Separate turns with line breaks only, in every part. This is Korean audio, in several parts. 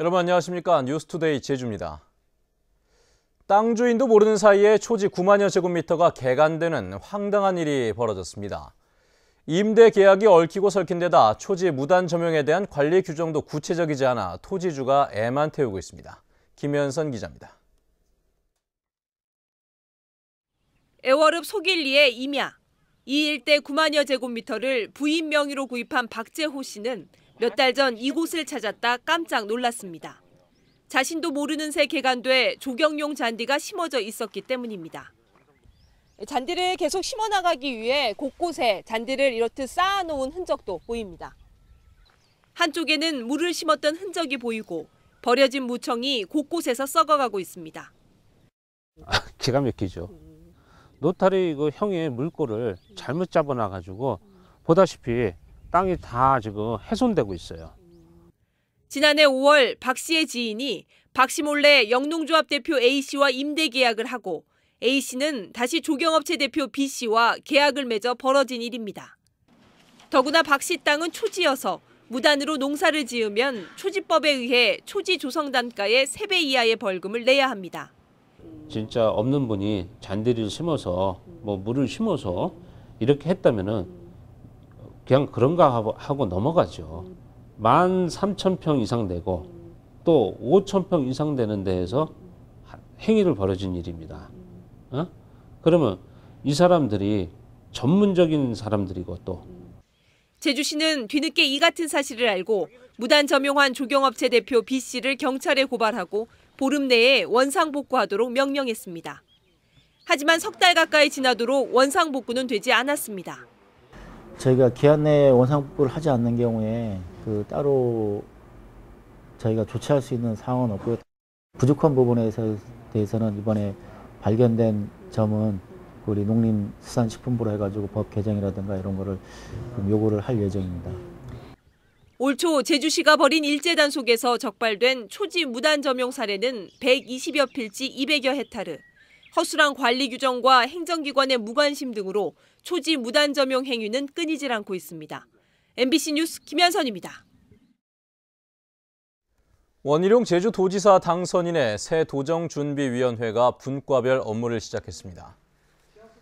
여러분 안녕하십니까? 뉴스투데이 제주입니다. 땅 주인도 모르는 사이에 초지 9만여 제곱미터가 개간되는 황당한 일이 벌어졌습니다. 임대 계약이 얽히고 설킨 데다 초지 무단 점용에 대한 관리 규정도 구체적이지 않아 토지주가 애만 태우고 있습니다. 김현선 기자입니다.
애월읍 소길리의 임야. 이 일대 9만여 제곱미터를 부인 명의로 구입한 박재호 씨는 몇 달 전 이곳을 찾았다 깜짝 놀랐습니다. 자신도 모르는 새 개간돼 조경용 잔디가 심어져 있었기 때문입니다. 잔디를 계속 심어나가기 위해 곳곳에 잔디를 이렇듯 쌓아놓은 흔적도 보입니다. 한쪽에는 물을 심었던 흔적이 보이고 버려진 무청이 곳곳에서 썩어가고 있습니다.
기가 막히죠. 노탈이 그 형의 물꼬를 잘못 잡아놔가지고 보다시피 땅이 다 지금 훼손되고 있어요.
지난해 5월 박 씨의 지인이 박 씨 몰래 영농조합 대표 A 씨와 임대 계약을 하고 A 씨는 다시 조경업체 대표 B 씨와 계약을 맺어 벌어진 일입니다. 더구나 박 씨 땅은 초지여서 무단으로 농사를 지으면 초지법에 의해 초지 조성 단가의 3배 이하의 벌금을 내야 합니다.
진짜 없는 분이 잔디를 심어서 물을 심어서 이렇게 했다면은 그냥 그런가 하고 넘어가죠. 13,000평 이상 되고 또 5,000평 이상 되는 데에서 행위를 벌어진 일입니다. 그러면 이 사람들이 전문적인 사람들이고 또
제주시는 뒤늦게 이 같은 사실을 알고 무단 점용한 조경업체 대표 B 씨를 경찰에 고발하고 보름 내에 원상복구하도록 명령했습니다. 하지만 석 달 가까이 지나도록 원상복구는 되지 않았습니다.
저희가 기한 내에 원상복구를 하지 않는 경우에 따로 저희가 조치할 수 있는 상황은 없고요. 부족한 부분에 대해서는 이번에 발견된 점은 우리 농림수산식품부로 해가지고 법 개정이라든가 이런 거를 요구를 할 예정입니다.
올 초 제주시가 벌인 일제 단속에서 적발된 초지 무단 점용 사례는 120여 필지 200여 헥타르, 허술한 관리 규정과 행정기관의 무관심 등으로 초지 무단 점용 행위는 끊이질 않고 있습니다. MBC 뉴스 김현선입니다.
원희룡 제주도지사 당선인의 새 도정준비위원회가 분과별 업무를 시작했습니다.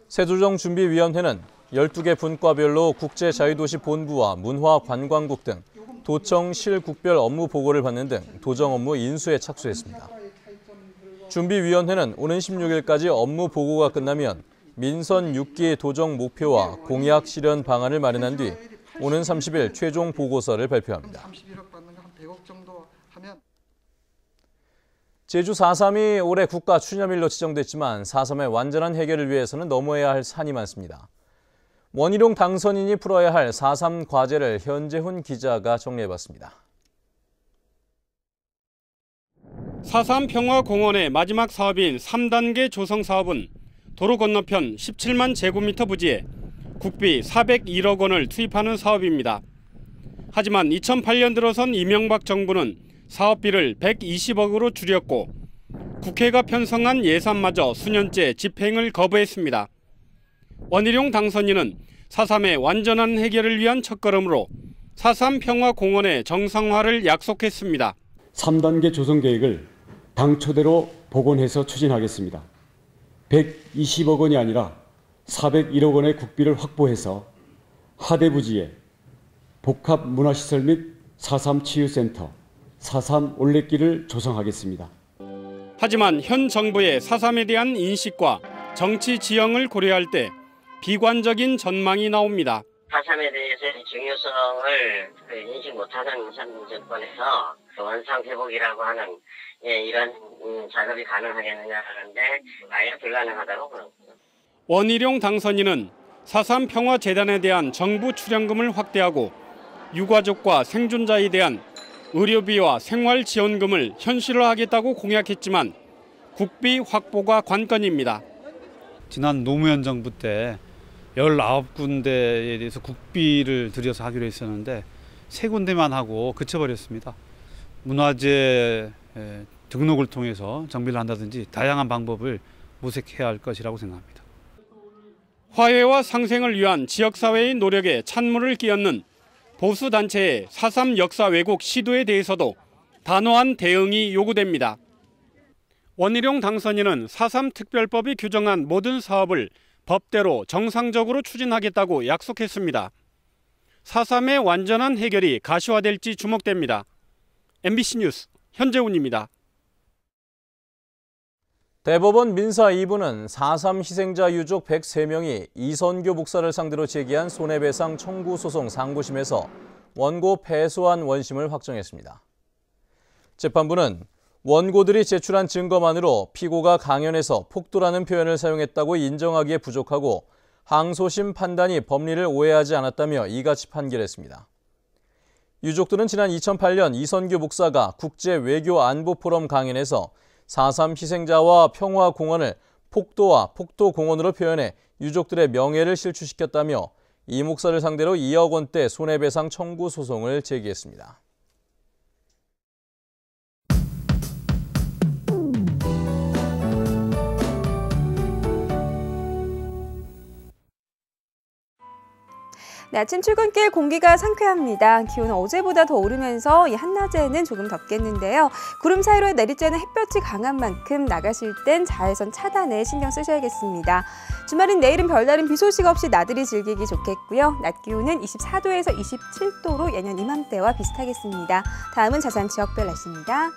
새 도정준비위원회는 12개 분과별로 국제자유도시 본부와 문화관광국 등 도청 실국별 업무 보고를 받는 등 도정 업무 인수에 착수했습니다. 준비위원회는 오는 16일까지 업무 보고가 끝나면 민선 6기 도정 목표와 공약 실현 방안을 마련한 뒤 오는 30일 최종 보고서를 발표합니다. 제주 4.3이 올해 국가 추념일로 지정됐지만 4.3의 완전한 해결을 위해서는 넘어야 할 산이 많습니다. 원희룡 당선인이 풀어야 할 4.3 과제를 현재훈 기자가 정리해봤습니다.
4.3 평화공원의 마지막 사업인 3단계 조성 사업은 도로 건너편 17만 제곱미터 부지에 국비 401억 원을 투입하는 사업입니다. 하지만 2008년 들어선 이명박 정부는 사업비를 120억으로 줄였고 국회가 편성한 예산마저 수년째 집행을 거부했습니다. 원희룡 당선인은 4.3의 완전한 해결을 위한 첫걸음으로 4.3 평화공원의 정상화를 약속했습니다.
3단계 조성 계획을 당초대로 복원해서 추진하겠습니다. 120억 원이 아니라 401억 원의 국비를 확보해서 하대 부지에 복합 문화시설 및 4.3 치유센터, 4.3 올레길을 조성하겠습니다.
하지만 현 정부의 4.3에 대한 인식과 정치 지형을 고려할 때 비관적인 전망이 나옵니다.
4.3에 대해서의 중요성을 인식 못하는 정권에서 원상 회복이라고 하는 이런 작업이 가능하겠느냐 하는데 아예 불가능하다고 그럽니다.
원희룡 당선인은 4.3 평화재단에 대한 정부 출연금을 확대하고 유가족과 생존자에 대한 의료비와 생활지원금을 현실화하겠다고 공약했지만 국비 확보가 관건입니다.
지난 노무현 정부 때 19군데에 대해서 국비를 들여서 하기로 했었는데 3군데만 하고 그쳐버렸습니다. 문화재 등록을 통해서 정비를 한다든지 다양한 방법을 모색해야 할 것이라고 생각합니다.
화해와 상생을 위한 지역사회의 노력에 찬물을 끼얹는 보수단체의 4.3 역사 왜곡 시도에 대해서도 단호한 대응이 요구됩니다. 원희룡 당선인은 4.3 특별법이 규정한 모든 사업을 법대로 정상적으로 추진하겠다고 약속했습니다. 4.3의 완전한 해결이 가시화될지 주목됩니다. MBC 뉴스 현재훈입니다.
대법원 민사 2부는 4.3 희생자 유족 103명이 이선교 목사를 상대로 제기한 손해배상 청구 소송 상고심에서 원고 패소한 원심을 확정했습니다. 재판부는 원고들이 제출한 증거만으로 피고가 강연에서 폭도라는 표현을 사용했다고 인정하기에 부족하고 항소심 판단이 법리를 오해하지 않았다며 이같이 판결했습니다. 유족들은 지난 2008년 이선교 목사가 국제외교안보포럼 강연에서 4.3 희생자와 평화공원을 폭도와 폭도공원으로 표현해 유족들의 명예를 실추시켰다며 이 목사를 상대로 2억 원대 손해배상 청구 소송을 제기했습니다.
네, 아침 출근길 공기가 상쾌합니다. 기온은 어제보다 더 오르면서 이 한낮에는 조금 덥겠는데요. 구름 사이로 내리쬐는 햇볕이 강한 만큼 나가실 땐 자외선 차단에 신경 쓰셔야겠습니다. 주말인 내일은 별다른 비 소식 없이 나들이 즐기기 좋겠고요. 낮 기온은 24도에서 27도로 예년 이맘때와 비슷하겠습니다. 다음은 자산 지역별 날씨입니다.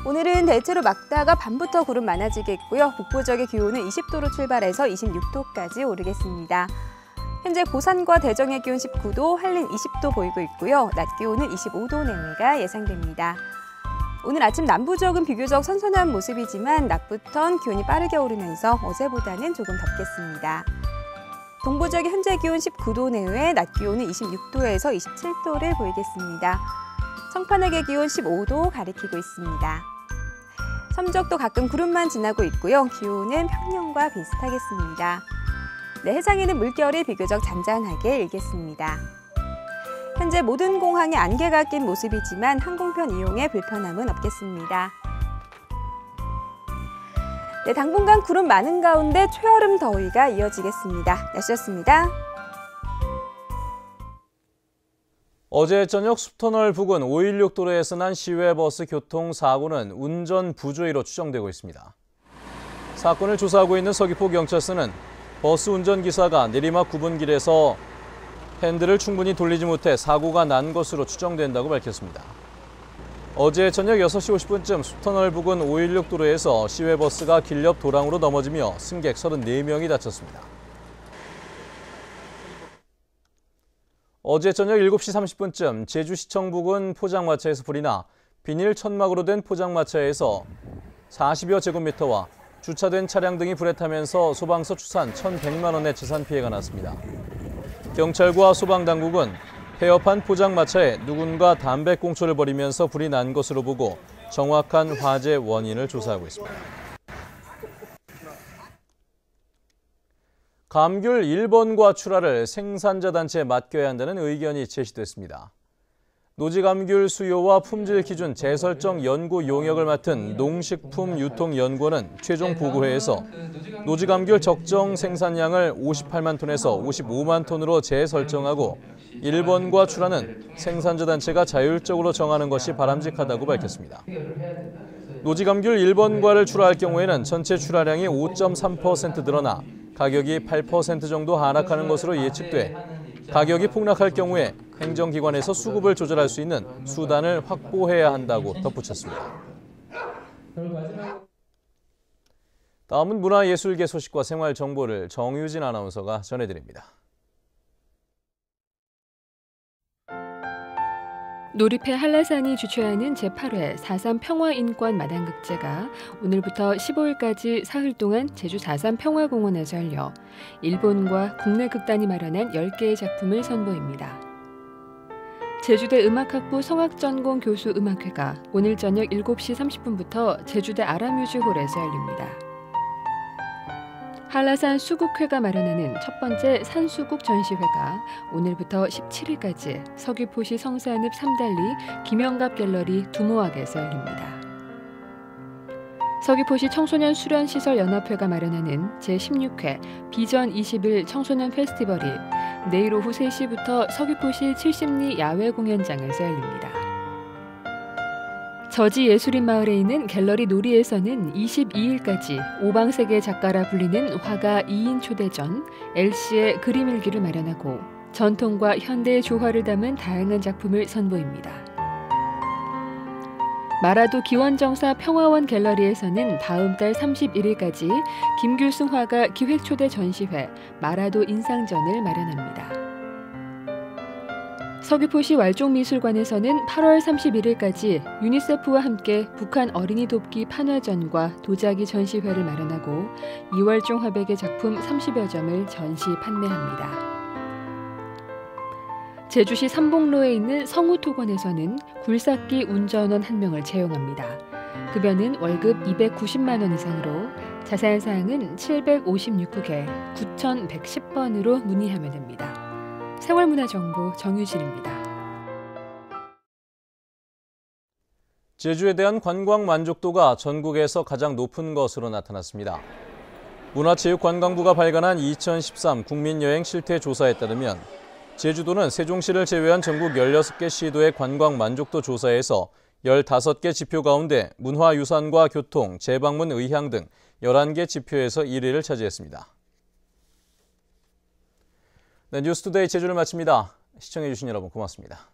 오늘은 대체로 막다가 밤부터 구름 많아지겠고요. 북부 지역의 기온은 20도로 출발해서 26도까지 오르겠습니다. 현재 고산과 대정의 기온 19도, 한림 20도 보이고 있고요. 낮 기온은 25도 내외가 예상됩니다. 오늘 아침 남부 지역은 비교적 선선한 모습이지만 낮부턴 기온이 빠르게 오르면서 어제보다는 조금 덥겠습니다. 동부 지역의 현재 기온 19도 내외, 낮 기온은 26도에서 27도를 보이겠습니다. 청판역의 기온 15도 가리키고 있습니다. 섬적도 가끔 구름만 지나고 있고요. 기온은 평년과 비슷하겠습니다. 네, 해상에는 물결이 비교적 잔잔하게 일겠습니다. 현재 모든 공항에 안개가 낀 모습이지만 항공편 이용에 불편함은 없겠습니다. 네, 당분간 구름 많은 가운데 초여름 더위가 이어지겠습니다. 날씨였습니다.
어제 저녁 숲터널 부근 516 도로에서 난 시외버스 교통사고는 운전 부조의로 추정되고 있습니다. 사건을 조사하고 있는 서귀포경찰서는 버스 운전기사가 내리막 구분길에서 핸들을 충분히 돌리지 못해 사고가 난 것으로 추정된다고 밝혔습니다. 어제 저녁 6시 50분쯤 숲터널 부근 516 도로에서 시외버스가 길 옆 도랑으로 넘어지며 승객 34명이 다쳤습니다. 어제 저녁 7시 30분쯤 제주시청 부근 포장마차에서 불이 나 비닐 천막으로 된 포장마차에서 40여 제곱미터와 주차된 차량 등이 불에 타면서 소방서 추산 1,100만 원의 재산 피해가 났습니다. 경찰과 소방당국은 폐업한 포장마차에 누군가 담배꽁초를 버리면서 불이 난 것으로 보고 정확한 화재 원인을 조사하고 있습니다. 감귤 1번과 출하를 생산자 단체에 맡겨야 한다는 의견이 제시됐습니다. 노지감귤 수요와 품질 기준 재설정 연구 용역을 맡은 농식품유통연구원은 최종 보고회에서 노지감귤 적정 생산량을 58만 톤에서 55만 톤으로 재설정하고 1번과 출하는 생산자 단체가 자율적으로 정하는 것이 바람직하다고 밝혔습니다. 노지감귤 1번과를 출하할 경우에는 전체 출하량이 5.3% 늘어나 가격이 8% 정도 하락하는 것으로 예측돼 가격이 폭락할 경우에 행정기관에서 수급을 조절할 수 있는 수단을 확보해야 한다고 덧붙였습니다. 다음은 문화예술계 소식과 생활 정보를 정유진 아나운서가 전해드립니다.
놀이패 한라산이 주최하는 제8회 4.3 평화인권 마당극제가 오늘부터 15일까지 사흘 동안 제주 4.3 평화공원에서 열려 일본과 국내 극단이 마련한 10개의 작품을 선보입니다. 제주대 음악학부 성악전공 교수 음악회가 오늘 저녁 7시 30분부터 제주대 아라뮤직홀에서 열립니다. 한라산 수국회가 마련하는 첫 번째 산수국 전시회가 오늘부터 17일까지 서귀포시 성산읍 삼달리 김영갑 갤러리 두모학에서 열립니다. 서귀포시 청소년 수련시설 연합회가 마련하는 제16회 비전 21 청소년 페스티벌이 내일 오후 3시부터 서귀포시 70리 야외 공연장에서 열립니다. 저지 예술인 마을에 있는 갤러리 놀이에서는 22일까지 오방세계 작가라 불리는 화가 2인 초대전 엘시의 그림 일기를 마련하고 전통과 현대의 조화를 담은 다양한 작품을 선보입니다. 마라도 기원정사 평화원 갤러리에서는 다음 달 31일까지 김규승 화가 기획초대 전시회 마라도 인상전을 마련합니다. 서귀포시 왈종미술관에서는 8월 31일까지 유니세프와 함께 북한 어린이 돕기 판화전과 도자기 전시회를 마련하고 이월종 화백의 작품 30여 점을 전시 판매합니다. 제주시 삼봉로에 있는 성우토건에서는 굴삭기 운전원 1명을 채용합니다. 급여는 월급 290만 원 이상으로 자세한 사항은 756국에 9110번으로 문의하면 됩니다. 생활문화정보 정유진입니다.
제주에 대한 관광 만족도가 전국에서 가장 높은 것으로 나타났습니다. 문화체육관광부가 발간한 2013 국민여행 실태조사에 따르면 제주도는 세종시를 제외한 전국 16개 시도의 관광 만족도 조사에서 15개 지표 가운데 문화유산과 교통, 재방문 의향 등 11개 지표에서 1위를 차지했습니다. 네, 뉴스투데이 제주를 마칩니다. 시청해주신 여러분 고맙습니다.